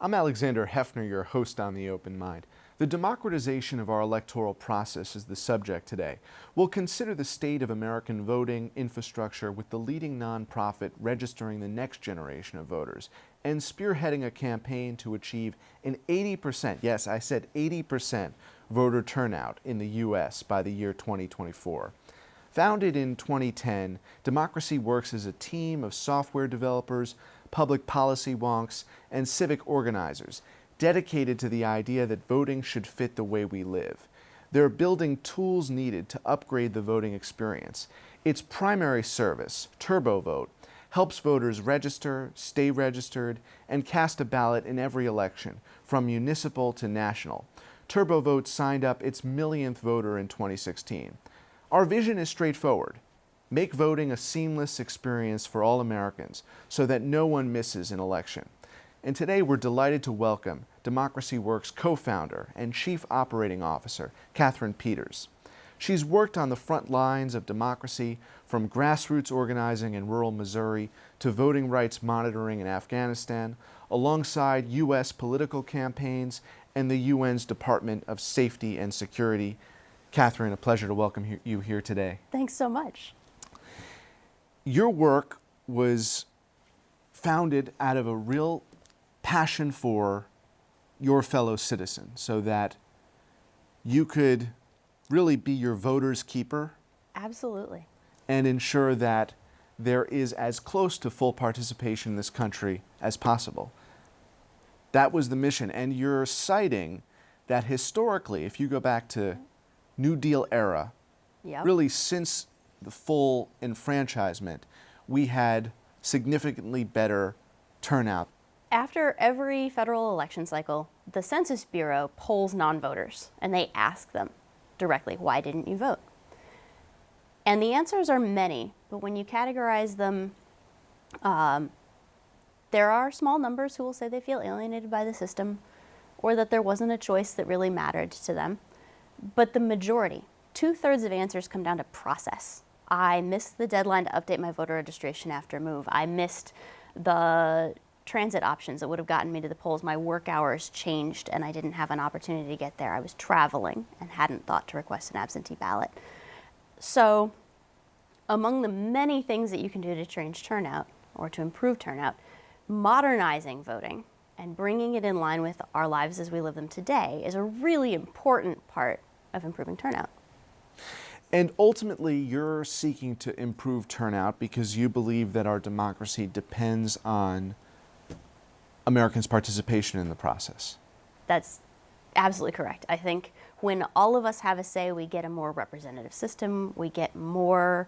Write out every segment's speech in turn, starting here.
I'm Alexander Hefner, your host on The Open Mind. The democratization of our electoral process is the subject today. We'll consider the state of American voting infrastructure with the leading nonprofit registering the next generation of voters and spearheading a campaign to achieve an 80%, yes, I said 80% voter turnout in the U.S. by the year 2024. Founded in 2010, Democracy Works is a team of software developers, public policy wonks, and civic organizers dedicated to the idea that voting should fit the way we live. They're building tools needed to upgrade the voting experience. Its primary service, TurboVote, helps voters register, stay registered, and cast a ballot in every election, from municipal to national. TurboVote signed up its millionth voter in 2016. Our vision is straightforward. Make voting a seamless experience for all Americans so that no one misses an election. And today we're delighted to welcome Democracy Works co-founder and Chief Operating Officer, Kathryn Peters. She's worked on the front lines of democracy, from grassroots organizing in rural Missouri to voting rights monitoring in Afghanistan, alongside U.S. political campaigns and the UN's Department of Safety and Security. Kathryn, a pleasure to welcome you here today. Thanks so much. Your work was founded out of a real passion for your fellow citizens so that you could really be your voter's keeper. Absolutely. And ensure that there is as close to full participation in this country as possible. That was the mission. And you're citing that historically, if you go back to New Deal era, really since the full enfranchisement, we had significantly better turnout. After every federal election cycle, the Census Bureau polls non-voters and they ask them directly, why didn't you vote? And the answers are many, but when you categorize them, there are small numbers who will say they feel alienated by the system or that there wasn't a choice that really mattered to them. But the majority, 2/3 of answers, come down to process. I missed the deadline to update my voter registration after move. I missed the transit options that would have gotten me to the polls. My work hours changed and I didn't have an opportunity to get there. I was traveling and hadn't thought to request an absentee ballot. So among the many things that you can do to change turnout or to improve turnout, modernizing voting and bringing it in line with our lives as we live them today is a really important part of improving turnout. And ultimately, you're seeking to improve turnout because you believe that our democracy depends on Americans' participation in the process. That's absolutely correct. I think when all of us have a say, we get a more representative system, we get more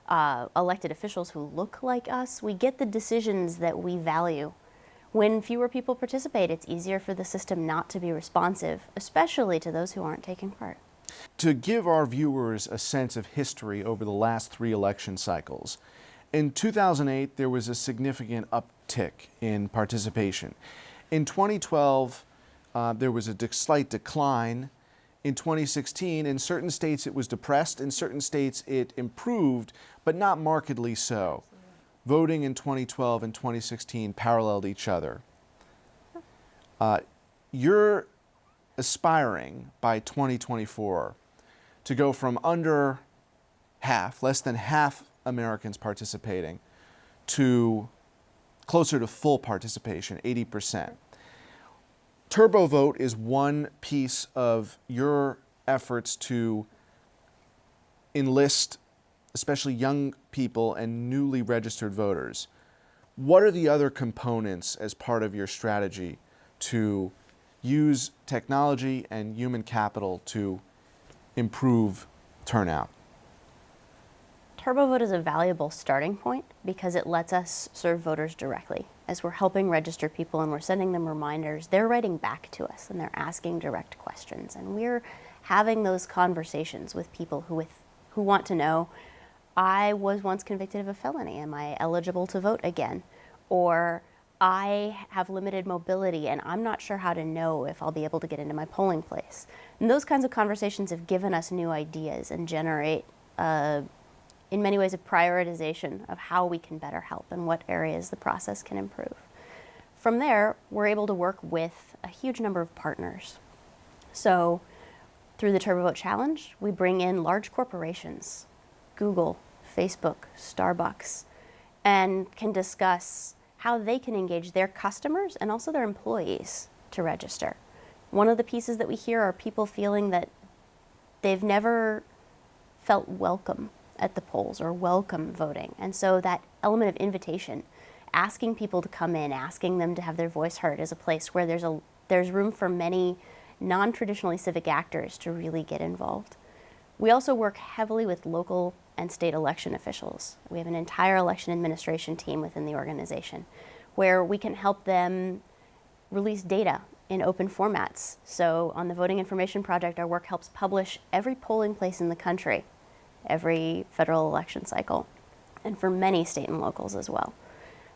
elected officials who look like us, we get the decisions that we value. When fewer people participate, it's easier for the system not to be responsive, especially to those who aren't taking part. To give our viewers a sense of history over the last 3 election cycles, in 2008, there was a significant uptick in participation. In 2012, there was a slight decline. In 2016, in certain states it was depressed, in certain states it improved, but not markedly so. Voting in 2012 and 2016 paralleled each other. You're aspiring by 2024 to go from under half, less than half Americans participating, to closer to full participation, 80%. TurboVote is one piece of your efforts to enlist especially young people and newly registered voters. What are the other components as part of your strategy to use technology and human capital to improve turnout? TurboVote is a valuable starting point because it lets us serve voters directly. As we're helping register people and we're sending them reminders, they're writing back to us and they're asking direct questions. And we're having those conversations with people who want to know, I was once convicted of a felony. Am I eligible to vote again? Or I have limited mobility and I'm not sure how to know if I'll be able to get into my polling place. And those kinds of conversations have given us new ideas and generate, in many ways, a prioritization of how we can better help and what areas the process can improve. From there, we're able to work with a huge number of partners. So through the TurboVote Challenge, we bring in large corporations, Google, Facebook, Starbucks, and can discuss how they can engage their customers and also their employees to register. One of the pieces that we hear are people feeling that they've never felt welcome at the polls or welcome voting. And so that element of invitation, asking people to come in, asking them to have their voice heard, is a place where there's room for many non-traditionally civic actors to really get involved. We also work heavily with local and state election officials. We have an entire election administration team within the organization where we can help them release data in open formats. So on the Voting Information Project, our work helps publish every polling place in the country, every federal election cycle, and for many state and locals as well.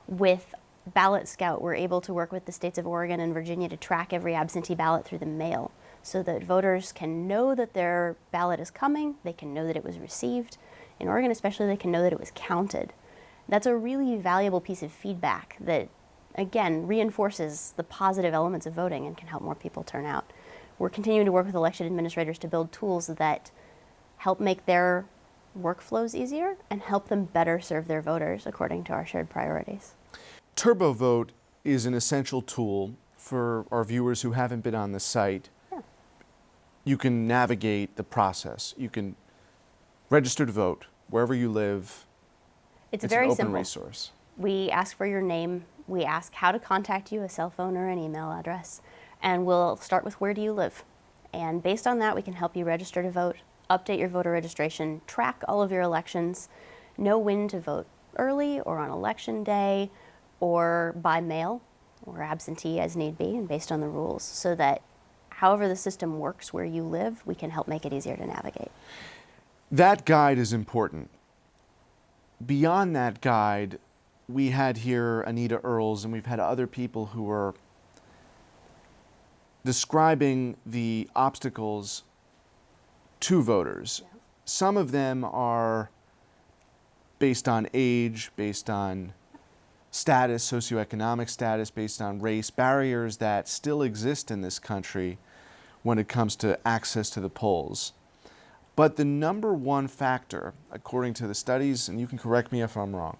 With Ballot Scout, we're able to work with the states of Oregon and Virginia to track every absentee ballot through the mail so that voters can know that their ballot is coming, they can know that it was received. In Oregon especially, they can know that it was counted. That's a really valuable piece of feedback that, again, reinforces the positive elements of voting and can help more people turn out. We're continuing to work with election administrators to build tools that help make their workflows easier and help them better serve their voters according to our shared priorities. TurboVote is an essential tool for our viewers who haven't been on the site. Yeah. You can navigate the process. You can register to vote wherever you live. It's an very open simple. resource. We ask for your name, we ask how to contact you, a cell phone or an email address, and we'll start with where do you live. And based on that, we can help you register to vote, update your voter registration, track all of your elections, know when to vote early or on election day or by mail or absentee as need be and based on the rules, so that however the system works where you live, we can help make it easier to navigate. That guide is important. Beyond that guide, we had here Anita Earls, and we've had other people who are describing the obstacles to voters. Yeah. Some of them are based on age, based on status, socioeconomic status, based on race, barriers that still exist in this country when it comes to access to the polls. But the number one factor, according to the studies, and you can correct me if I'm wrong,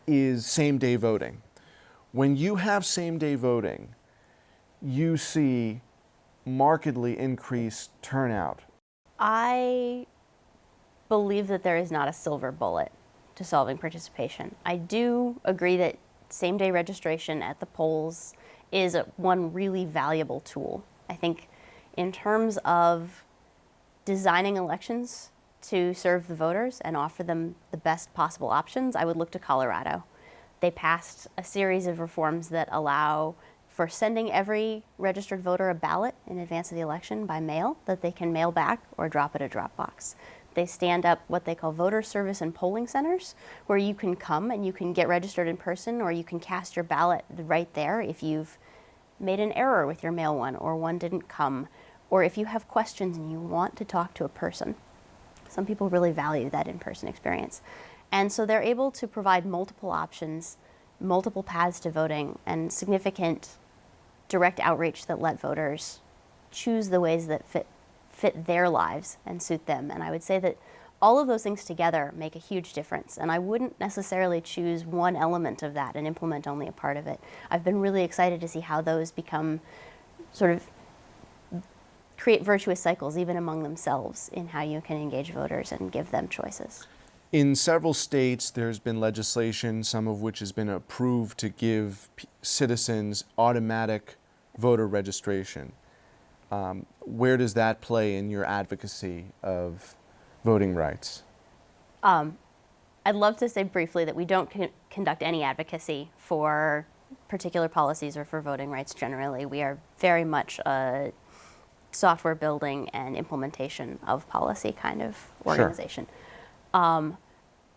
is same-day voting. When you have same-day voting, you see markedly increased turnout. I believe that there is not a silver bullet to solving participation. I do agree that same-day registration at the polls is one really valuable tool. I think in terms of designing elections to serve the voters and offer them the best possible options, I would look to Colorado. They passed a series of reforms that allow for sending every registered voter a ballot in advance of the election by mail that they can mail back or drop at a drop box. They stand up what they call voter service and polling centers, where you can come and you can get registered in person, or you can cast your ballot right there if you've made an error with your mail one or one didn't come, or if you have questions and you want to talk to a person. Some people really value that in-person experience. And so they're able to provide multiple options, multiple paths to voting, and significant direct outreach that let voters choose the ways that fit their lives and suit them. And I would say that all of those things together make a huge difference. And I wouldn't necessarily choose one element of that and implement only a part of it. I've been really excited to see how those become sort of create virtuous cycles even among themselves in how you can engage voters and give them choices. In several states, there's been legislation, some of which has been approved to give citizens automatic voter registration. Where does that play in your advocacy of voting rights? I'd love to say briefly that we don't conduct any advocacy for particular policies or for voting rights generally. We are very much a software building and implementation of policy kind of organization. Sure.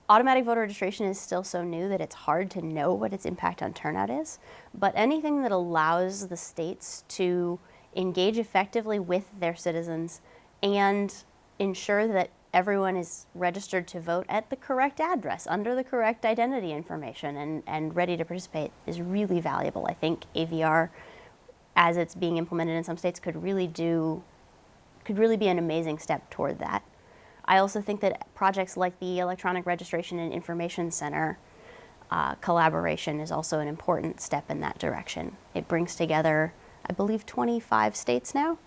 Automatic voter registration is still so new that it's hard to know what its impact on turnout is, but anything that allows the states to engage effectively with their citizens and ensure that everyone is registered to vote at the correct address, under the correct identity information, and ready to participate is really valuable. I think AVR, as it's being implemented in some states, could really be an amazing step toward that. I also think that projects like the Electronic Registration and Information Center collaboration is also an important step in that direction. It brings together, I believe, 25 states now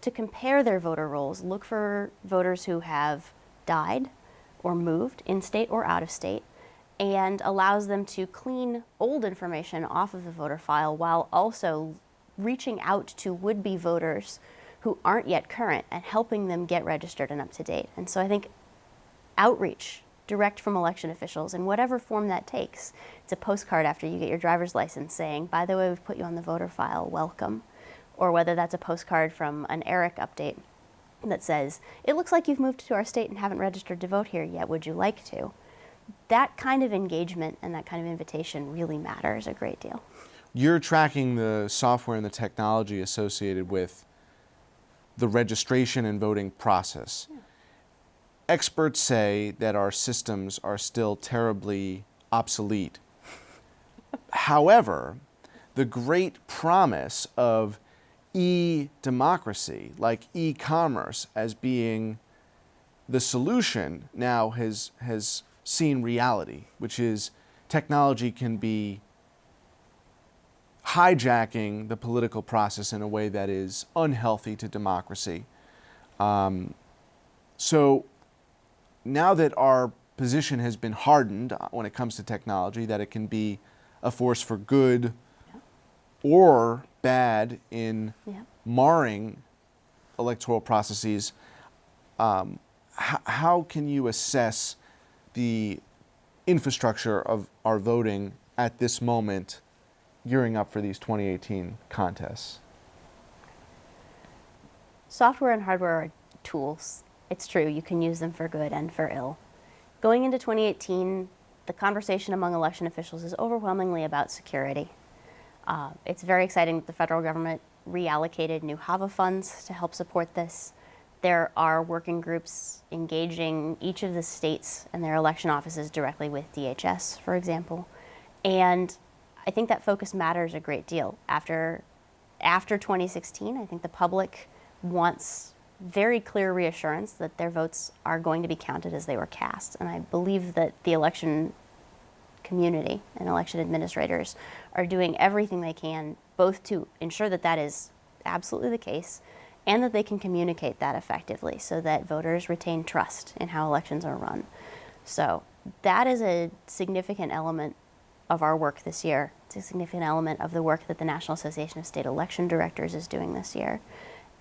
to compare their voter rolls, look for voters who have died or moved in state or out of state, and allows them to clean old information off of the voter file while also reaching out to would-be voters who aren't yet current and helping them get registered and up to date. And so I think outreach direct from election officials in whatever form that takes. It's a postcard after you get your driver's license saying, by the way, we've put you on the voter file, welcome. Or whether that's a postcard from an ERIC update that says, it looks like you've moved to our state and haven't registered to vote here yet, would you like to? That kind of engagement and that kind of invitation really matters a great deal. You're tracking the software and the technology associated with the registration and voting process. Yeah. Experts say that our systems are still terribly obsolete. However, the great promise of e-democracy, like e-commerce as being the solution, now has seen reality, which is technology can be hijacking the political process in a way that is unhealthy to democracy. So now that our position has been hardened when it comes to technology, that it can be a force for good or bad in marring electoral processes, how can you assess the infrastructure of our voting at this moment, gearing up for these 2018 contests? Software and hardware are tools. It's true, you can use them for good and for ill. Going into 2018, the conversation among election officials is overwhelmingly about security. It's very exciting that the federal government reallocated new HAVA funds to help support this. There are working groups engaging each of the states and their election offices directly with DHS, for example. And I think that focus matters a great deal. After 2016, I think the public wants very clear reassurance that their votes are going to be counted as they were cast. And I believe that the election community and election administrators are doing everything they can both to ensure that that is absolutely the case and that they can communicate that effectively so that voters retain trust in how elections are run. So that is a significant element of our work this year. It's a significant element of the work that the National Association of State Election Directors is doing this year.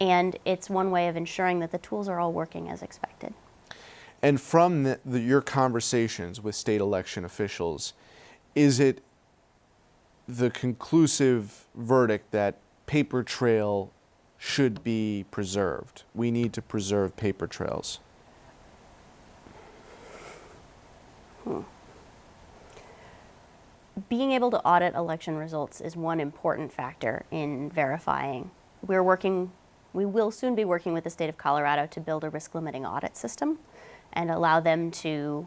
And it's one way of ensuring that the tools are all working as expected. And from your conversations with state election officials, is it the conclusive verdict that paper trail should be preserved? We need to preserve paper trails. Being able to audit election results is one important factor in verifying. We will soon be working with the state of Colorado to build a risk-limiting audit system and allow them to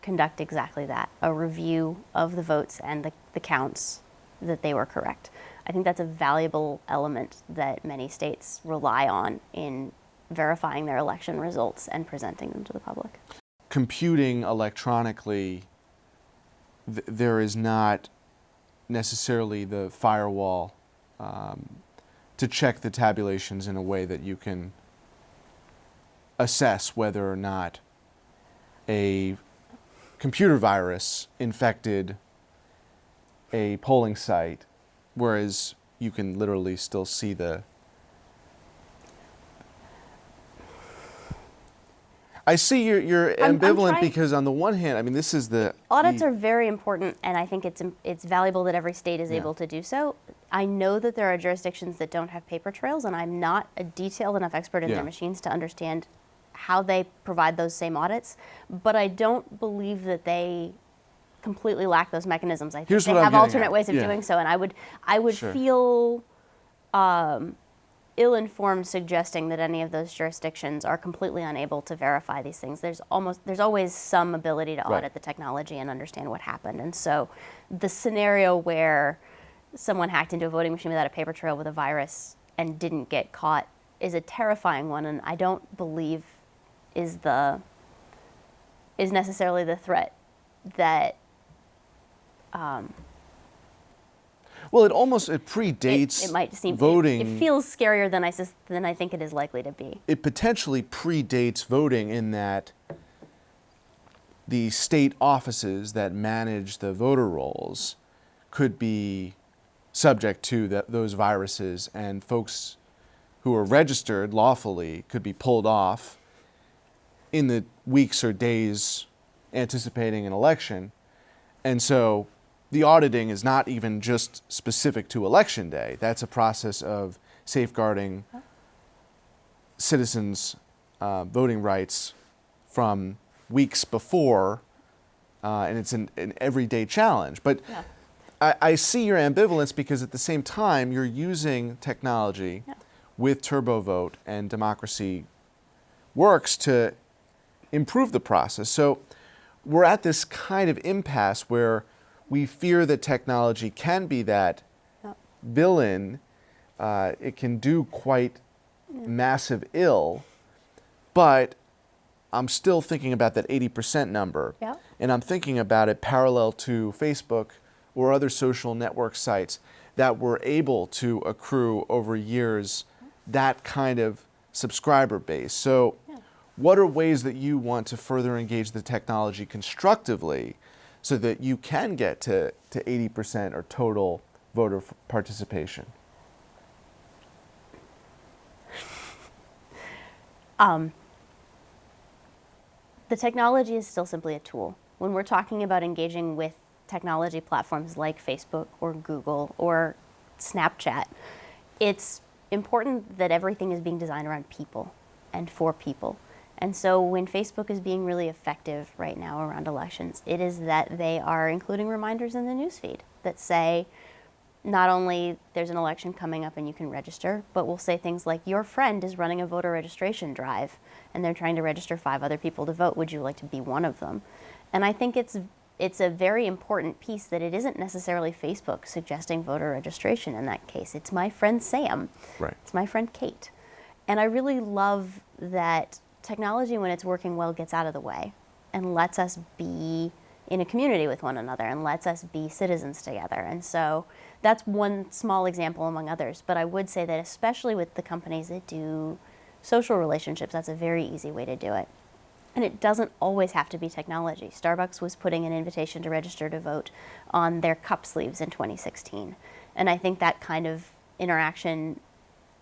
conduct exactly that, a review of the votes and the counts that they were correct. I think that's a valuable element that many states rely on in verifying their election results and presenting them to the public. Computing electronically, there is not necessarily the firewall to check the tabulations in a way that you can assess whether or not a computer virus infected a polling site, whereas you can literally still see the... I see you're ambivalent because on the one hand, I mean, this is the... Audits are very important, and I think it's valuable that every state is able to do so. I know that there are jurisdictions that don't have paper trails, and I'm not a detailed enough expert in their machines to understand how they provide those same audits, but I don't believe that they completely lack those mechanisms. I think they have alternate ways of doing so, and I would feel ill-informed suggesting that any of those jurisdictions are completely unable to verify these things. There's always some ability to Right. audit the technology and understand what happened. And so the scenario where someone hacked into a voting machine without a paper trail with a virus and didn't get caught is a terrifying one, and I don't believe is necessarily the threat that Well, it predates it might seem voting. It feels scarier than I think it is likely to be. It potentially predates voting in that the state offices that manage the voter rolls could be subject to those viruses, and folks who are registered lawfully could be pulled off in the weeks or days anticipating an election. And so the auditing is not even just specific to Election Day. That's a process of safeguarding citizens' voting rights from weeks before, and it's an everyday challenge. But Yeah. I see your ambivalence, because at the same time, you're using technology with TurboVote and Democracy Works to improve the process. So we're at this kind of impasse where we fear that technology can be that villain. It can do quite massive ill, but I'm still thinking about that 80% number. Yeah. And I'm thinking about it parallel to Facebook or other social network sites that were able to accrue over years that kind of subscriber base. So what are ways that you want to further engage the technology constructively so that you can get to 80% or total voter participation? The technology is still simply a tool. When we're talking about engaging with technology platforms like Facebook or Google or Snapchat, it's important that everything is being designed around people and for people. And so when Facebook is being really effective right now around elections, it is that they are including reminders in the newsfeed that say, not only there's an election coming up and you can register, but we'll say things like, your friend is running a voter registration drive and they're trying to register 5 other people to vote. Would you like to be one of them? And I think it's a very important piece that it isn't necessarily Facebook suggesting voter registration in that case. It's my friend Sam. Right. It's my friend Kate. And I really love that technology, when it's working well, gets out of the way and lets us be in a community with one another and lets us be citizens together. And so that's one small example among others. But I would say that especially with the companies that do social relationships, that's a very easy way to do it. And it doesn't always have to be technology. Starbucks was putting an invitation to register to vote on their cup sleeves in 2016. And I think that kind of interaction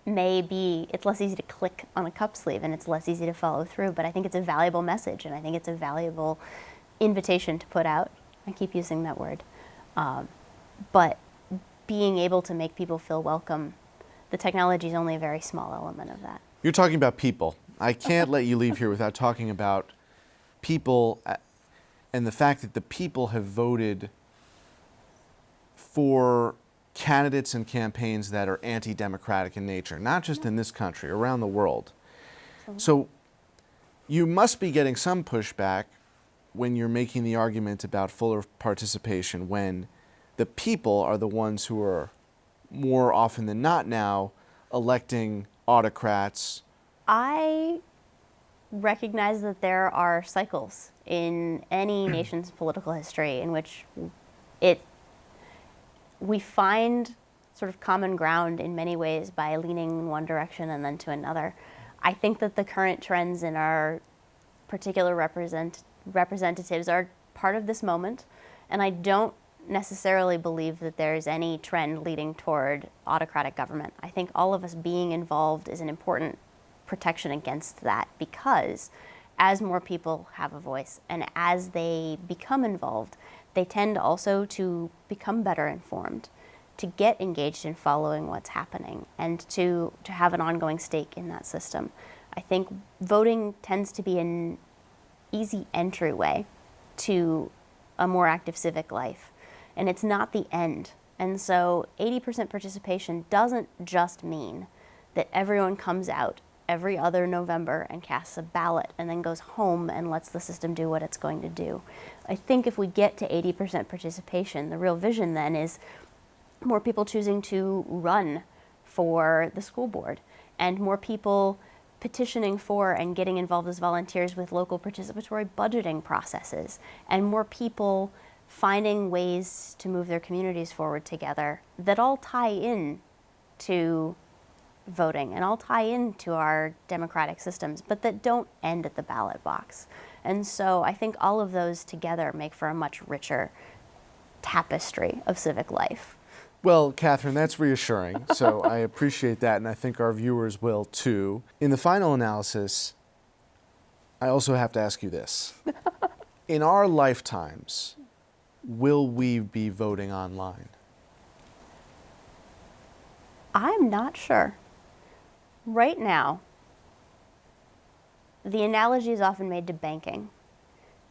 it's less easy to click on a cup sleeve and it's less easy to follow through, but I think it's a valuable message and I think it's a valuable invitation to put out. I keep using that word. But being able to make people feel welcome, the technology is only a very small element of that. You're talking about people. I can't let you leave here without talking about people and the fact that the people have voted for candidates and campaigns that are anti-democratic in nature, not just in this country, around the world. So you must be getting some pushback when you're making the argument about fuller participation, when the people are the ones who are more often than not now electing autocrats. I recognize that there are cycles in any nation's political history in which we find sort of common ground in many ways by leaning in one direction and then to another. I think that the current trends in our particular representatives are part of this moment, and I don't necessarily believe that there's any trend leading toward autocratic government. I think all of us being involved is an important protection against that, because as more people have a voice and as they become involved, they tend also to become better informed, to get engaged in following what's happening, and to have an ongoing stake in that system. I think voting tends to be an easy entryway to a more active civic life, and it's not the end. And so 80% participation doesn't just mean that everyone comes out every other November and casts a ballot and then goes home and lets the system do what it's going to do. I think if we get to 80% participation, the real vision then is more people choosing to run for the school board and more people petitioning for and getting involved as volunteers with local participatory budgeting processes, and more people finding ways to move their communities forward together that all tie in to voting and all tie into our democratic systems, but that don't end at the ballot box. And so I think all of those together make for a much richer tapestry of civic life. Well, Kathryn, that's reassuring. So I appreciate that, and I think our viewers will too. In the final analysis, I also have to ask you this. In our lifetimes, will we be voting online? I'm not sure. Right now, the analogy is often made to banking.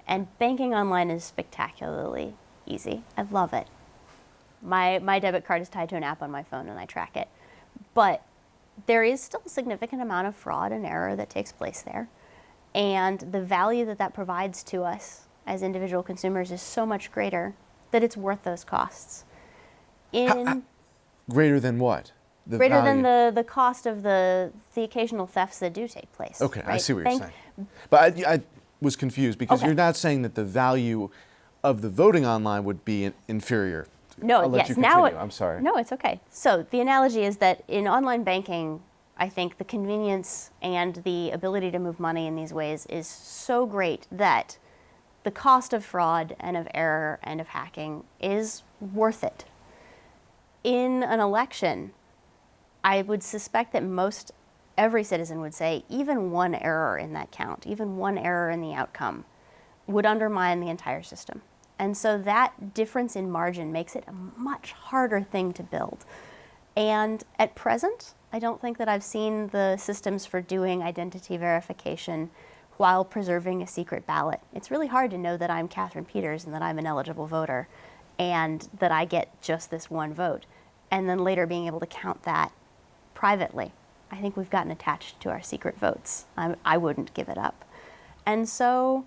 And banking online is spectacularly easy. I love it. My debit card is tied to an app on my phone and I track it. But there is still a significant amount of fraud and error that takes place there. And the value that that provides to us as individual consumers is so much greater that it's worth those costs. Greater than what? Greater than the cost of the occasional thefts that do take place. Okay, right? I see what you're saying. But I was confused because you're not saying that the value of the voting online would be inferior. No, I'll let you continue. I'm sorry. No, it's okay. So the analogy is that in online banking, I think the convenience and the ability to move money in these ways is so great that the cost of fraud and of error and of hacking is worth it. In an election, I would suspect that every citizen would say even one error in that count, even one error in the outcome, would undermine the entire system. And so that difference in margin makes it a much harder thing to build. And at present, I don't think that I've seen the systems for doing identity verification while preserving a secret ballot. It's really hard to know that I'm Kathryn Peters and that I'm an eligible voter and that I get just this one vote. And then later being able to count that privately. I think we've gotten attached to our secret votes. I wouldn't give it up. And so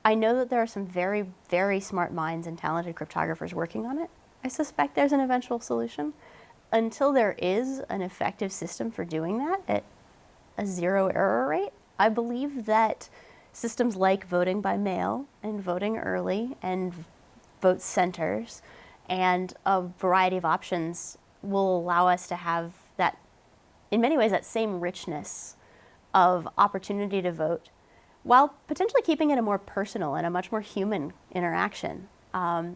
I know that there are some very, very smart minds and talented cryptographers working on it. I suspect there's an eventual solution. Until there is an effective system for doing that at a zero error rate, I believe that systems like voting by mail and voting early and vote centers and a variety of options will allow us to have that, in many ways, that same richness of opportunity to vote, while potentially keeping it a more personal and a much more human interaction.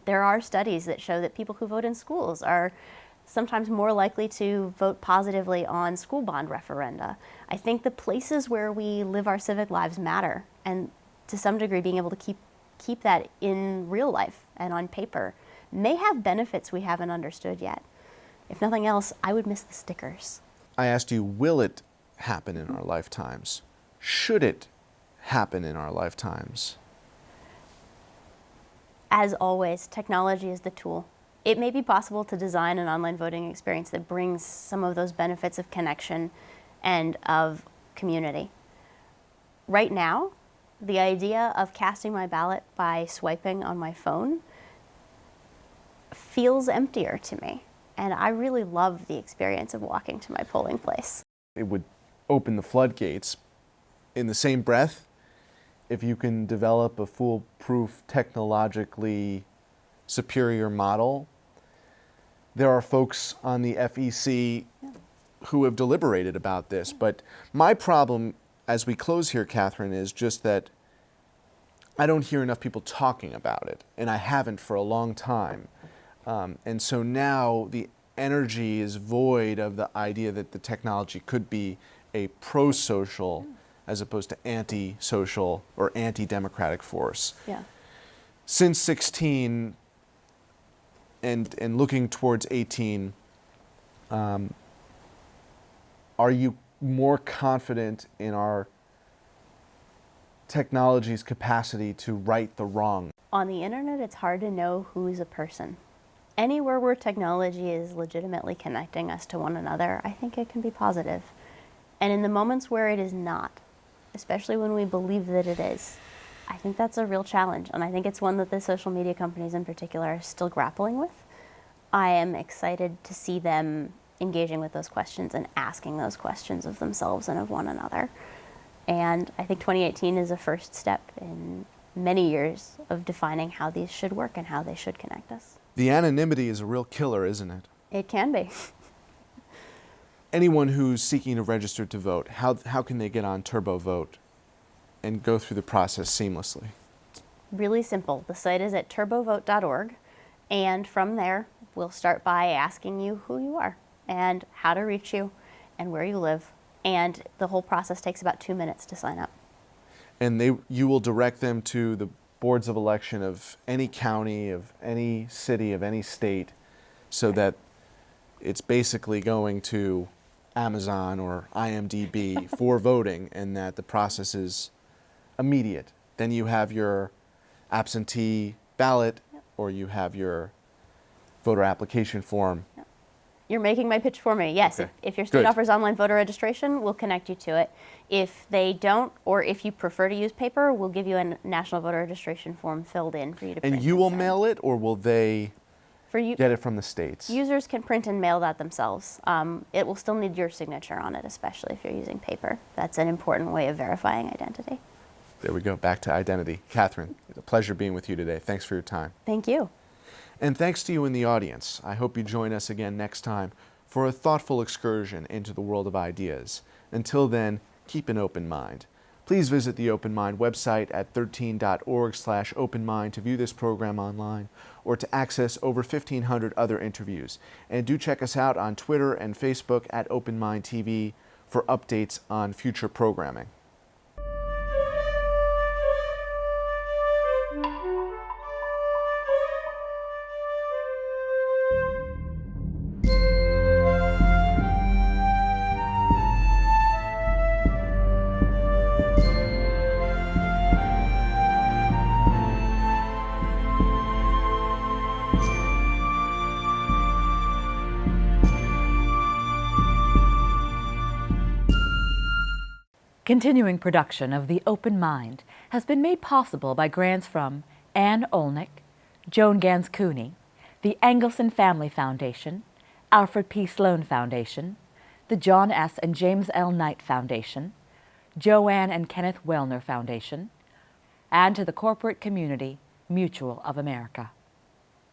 There are studies that show that people who vote in schools are sometimes more likely to vote positively on school bond referenda. I think the places where we live our civic lives matter, and to some degree being able to keep that in real life and on paper may have benefits we haven't understood yet. If nothing else, I would miss the stickers. I asked you, will it happen in our lifetimes? Should it happen in our lifetimes? As always, technology is the tool. It may be possible to design an online voting experience that brings some of those benefits of connection and of community. Right now, the idea of casting my ballot by swiping on my phone feels emptier to me. And I really love the experience of walking to my polling place. It would open the floodgates. In the same breath, if you can develop a foolproof, technologically superior model, there are folks on the FEC who have deliberated about this. But my problem as we close here, Kathryn, is just that I don't hear enough people talking about it, and I haven't for a long time. And so now the energy is void of the idea that the technology could be a pro-social as opposed to anti-social or anti-democratic force. Yeah. Since 16 and looking towards 18, are you more confident in our technology's capacity to right the wrong? On the internet, it's hard to know who's a person. Anywhere where technology is legitimately connecting us to one another, I think it can be positive. And in the moments where it is not, especially when we believe that it is, I think that's a real challenge. And I think it's one that the social media companies in particular are still grappling with. I am excited to see them engaging with those questions and asking those questions of themselves and of one another. And I think 2018 is a first step in many years of defining how these should work and how they should connect us. The anonymity is a real killer, isn't it? It can be. Anyone who's seeking to register to vote, how can they get on TurboVote and go through the process seamlessly? Really simple. The site is at turbovote.org, and from there, we'll start by asking you who you are and how to reach you and where you live. And the whole process takes about 2 minutes to sign up. And you will direct them to the boards of election of any county, of any city, of any state, so that it's basically going to Amazon or IMDb for voting, and that the process is immediate. Then you have your absentee ballot, or you have your voter application form. You're making my pitch for me. Yes, Okay. if your state Good. offers online voter registration, we'll connect you to it. If they don't, or if you prefer to use paper, we'll give you a national voter registration form filled in for you to print. And you will send. mail it, or will they For you, get it from the states? users can print and mail that themselves. It will still need your signature on it, especially if you're using paper. That's an important way of verifying identity. There we go, back to identity. Kathryn, it's a pleasure being with you today. Thanks for your time. Thank you. And thanks to you in the audience. I hope you join us again next time for a thoughtful excursion into the world of ideas. Until then, keep an open mind. Please visit the Open Mind website at 13.org/openmind to view this program online or to access over 1,500 other interviews. And do check us out on Twitter and Facebook at Open Mind TV for updates on future programming. Continuing production of The Open Mind has been made possible by grants from Ann Olnick, Joan Gans Cooney, the Engelson Family Foundation, Alfred P. Sloan Foundation, the John S. and James L. Knight Foundation, Joanne and Kenneth Wellner Foundation, and to the corporate community Mutual of America.